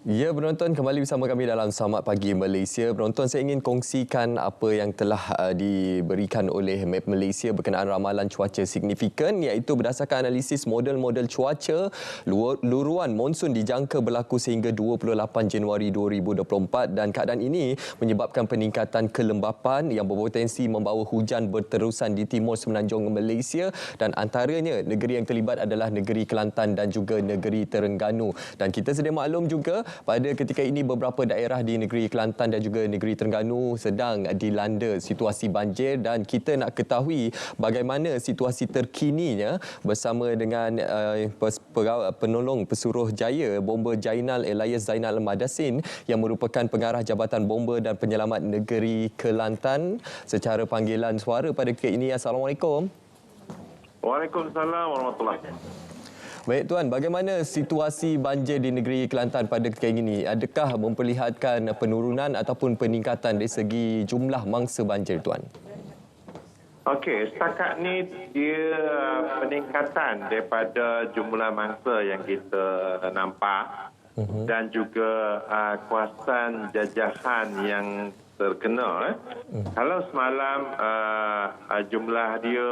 Ya, penonton, kembali bersama kami dalam Selamat Pagi Malaysia. Penonton, saya ingin kongsikan apa yang telah diberikan oleh Map Malaysia berkenaan ramalan cuaca signifikan, iaitu berdasarkan analisis model-model cuaca, luruan monsun dijangka berlaku sehingga 28 Januari 2024 dan keadaan ini menyebabkan peningkatan kelembapan yang berpotensi membawa hujan berterusan di timur semenanjung Malaysia, dan antaranya negeri yang terlibat adalah negeri Kelantan dan juga negeri Terengganu. Dan kita sedia maklum juga pada ketika ini beberapa daerah di negeri Kelantan dan juga negeri Terengganu sedang dilanda situasi banjir, dan kita nak ketahui bagaimana situasi terkininya bersama dengan penolong pesuruh jaya Bomba Jainal Elias Zainal Madasin yang merupakan pengarah Jabatan Bomba dan Penyelamat Negeri Kelantan secara panggilan suara pada ketika ini. Assalamualaikum. Waalaikumsalam warahmatullahi wabarakatuh. Baik Tuan, bagaimana situasi banjir di negeri Kelantan pada ketika ini? Adakah memperlihatkan penurunan ataupun peningkatan dari segi jumlah mangsa banjir, Tuan? Okey, setakat ni dia peningkatan daripada jumlah mangsa yang kita nampak dan juga kawasan jajahan yang terkena. Kalau semalam jumlah dia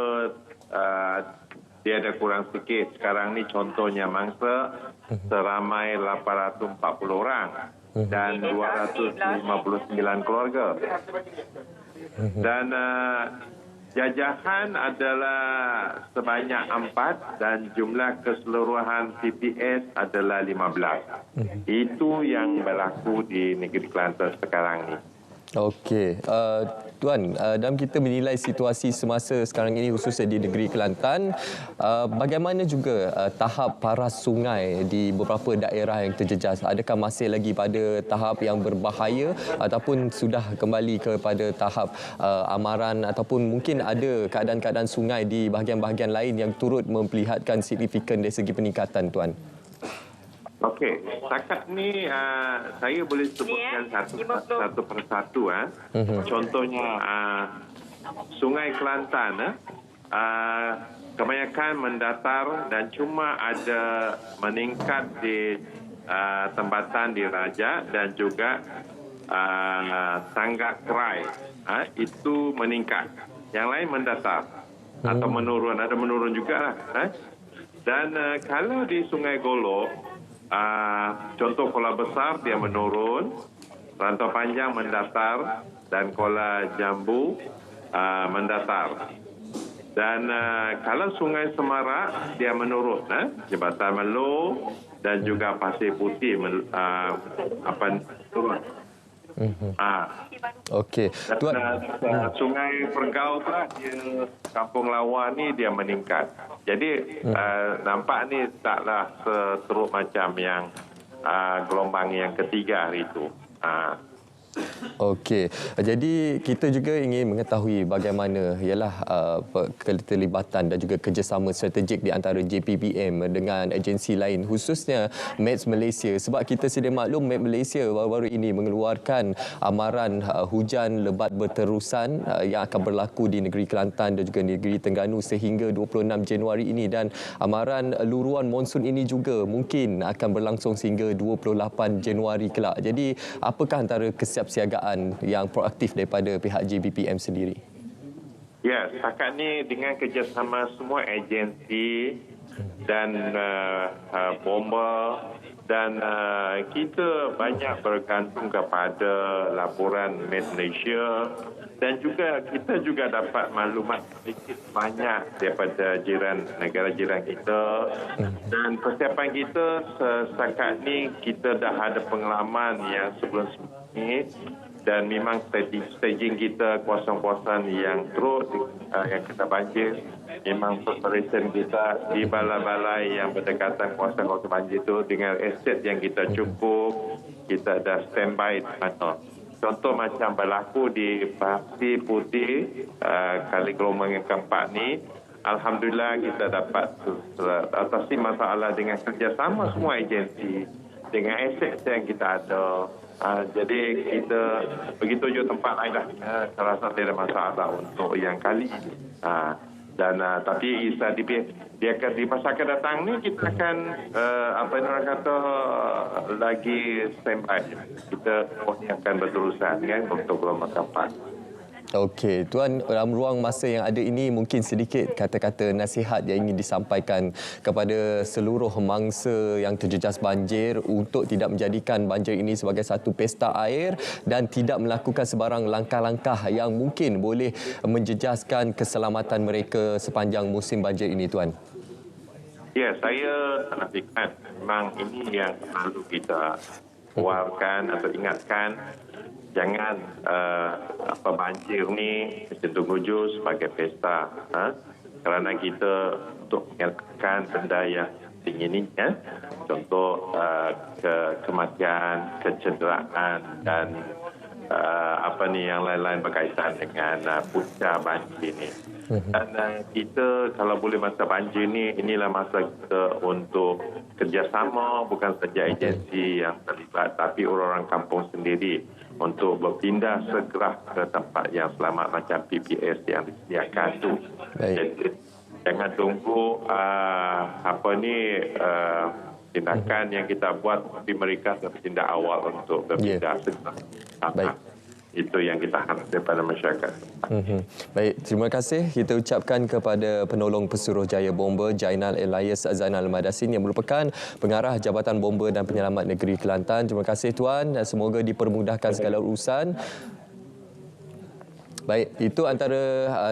dia ada kurang sikit. Sekarang ni contohnya mangsa seramai 840 orang dan 259 keluarga. Dan jajahan adalah sebanyak 4 dan jumlah keseluruhan PPS adalah 15. Itu yang berlaku di negeri Kelantan sekarang ni. Okey, Tuan, dalam kita menilai situasi semasa sekarang ini khususnya di negeri Kelantan, bagaimana juga tahap paras sungai di beberapa daerah yang terjejas? Adakah masih lagi pada tahap yang berbahaya ataupun sudah kembali kepada tahap amaran, ataupun mungkin ada keadaan-keadaan sungai di bahagian-bahagian lain yang turut memperlihatkan signifikan dari segi peningkatan, Tuan? Okey, setakat ni saya boleh sebutkan satu persatu. Contohnya Sungai Kelantan kebanyakan mendatar dan cuma ada meningkat di tempatan di Raja dan juga Tanggak Kerai. Itu meningkat. Yang lain mendatar atau menurun. Ada menurun juga lah. Dan kalau di Sungai Golok, contoh Kuala Besar dia menurun, Rantau Panjang mendatar dan Kuala Jambu mendatar. Dan kalau Sungai Semarak dia menurun, Jabatan Melo dan juga Pasir Putih turun. Okey, Tuan. Sungai Pergau pula dia Kampung Lawa ni dia meningkat. Jadi nampak ni taklah seteruk macam yang gelombang yang ketiga hari itu. Okey, jadi kita juga ingin mengetahui bagaimana ialah keterlibatan dan juga kerjasama strategik di antara JPBM dengan agensi lain, khususnya Map Malaysia, sebab kita sedia maklum Map Malaysia baru-baru ini mengeluarkan amaran hujan lebat berterusan yang akan berlaku di negeri Kelantan dan juga negeri Terengganu sehingga 26 Januari ini, dan amaran luruan monsun ini juga mungkin akan berlangsung sehingga 28 Januari kelak. Jadi apakah antara kesiapsiagaan yang proaktif daripada pihak JBPM sendiri? Ya, setakat ni dengan kerjasama semua agensi dan bomba, dan kita banyak bergantung kepada laporan Malaysia, dan juga kita juga dapat maklumat sedikit banyak daripada negara jiran kita. Dan persiapan kita setakat ni kita dah ada pengalaman yang sebelum ini, dan memang staging kita kawasan-kawasan yang teruk yang kena banjir, memang preparation kita di balai-balai yang berdekatan kawasan-kawasan banjir itu dengan aset yang kita cukup, kita dah standby di sana. Contoh macam berlaku di Pasir Putih kali gelombang yang keempat ni, alhamdulillah kita dapat atasi masalah dengan kerjasama semua agensi dengan aset yang kita ada. Jadi kita begitu juga tempat lain lah. Saya rasa tidak ada masalah untuk yang kali ini. Dan tapi dia akan di masa akan datang ni kita akan apa yang orang kata lagi standby. Kita ni akan berterusan kan untuk gelombang keempat. Okey, Tuan, dalam ruang masa yang ada ini mungkin sedikit kata-kata nasihat yang ingin disampaikan kepada seluruh mangsa yang terjejas banjir untuk tidak menjadikan banjir ini sebagai satu pesta air dan tidak melakukan sebarang langkah-langkah yang mungkin boleh menjejaskan keselamatan mereka sepanjang musim banjir ini, Tuan. Ya, saya nafikan memang ini yang perlu kita keluarkan atau ingatkan. Jangan banjir ni kita tuju sebagai pesta. Kerana kita untuk mengelakkan benda yang penting ini, contoh kematian, kecederaan dan yang lain-lain berkaitan dengan punca banjir ini. Dan kita kalau boleh masa banjir ni, inilah masa kita untuk kerjasama, bukan saja agensi yang terlibat, tapi orang-orang kampung sendiri untuk berpindah segera ke tempat yang selamat macam PPS yang disediakan tu. Jadi, jangan tunggu tindakan yang kita buat, tapi mereka bertindak awal untuk berpindah segera. Baik. Itu yang kita harap daripada masyarakat. Baik, terima kasih kita ucapkan kepada penolong Pesuruhjaya Bomba Jainal Elias Zainal Madasin yang merupakan pengarah Jabatan Bomba dan Penyelamat Negeri Kelantan. Terima kasih Tuan dan semoga dipermudahkan segala urusan. Baik, itu antara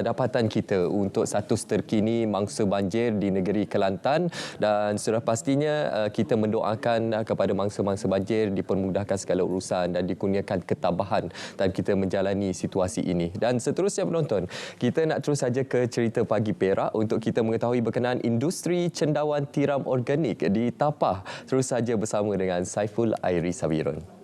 dapatan kita untuk status terkini mangsa banjir di negeri Kelantan dan sudah pastinya kita mendoakan kepada mangsa-mangsa banjir dipermudahkan segala urusan dan dikurniakan ketabahan dan kita menjalani situasi ini. Dan seterusnya penonton, kita nak terus saja ke cerita Pagi Perak untuk kita mengetahui berkenaan industri cendawan tiram organik di Tapah. Terus saja bersama dengan Saiful Airi Sabirun.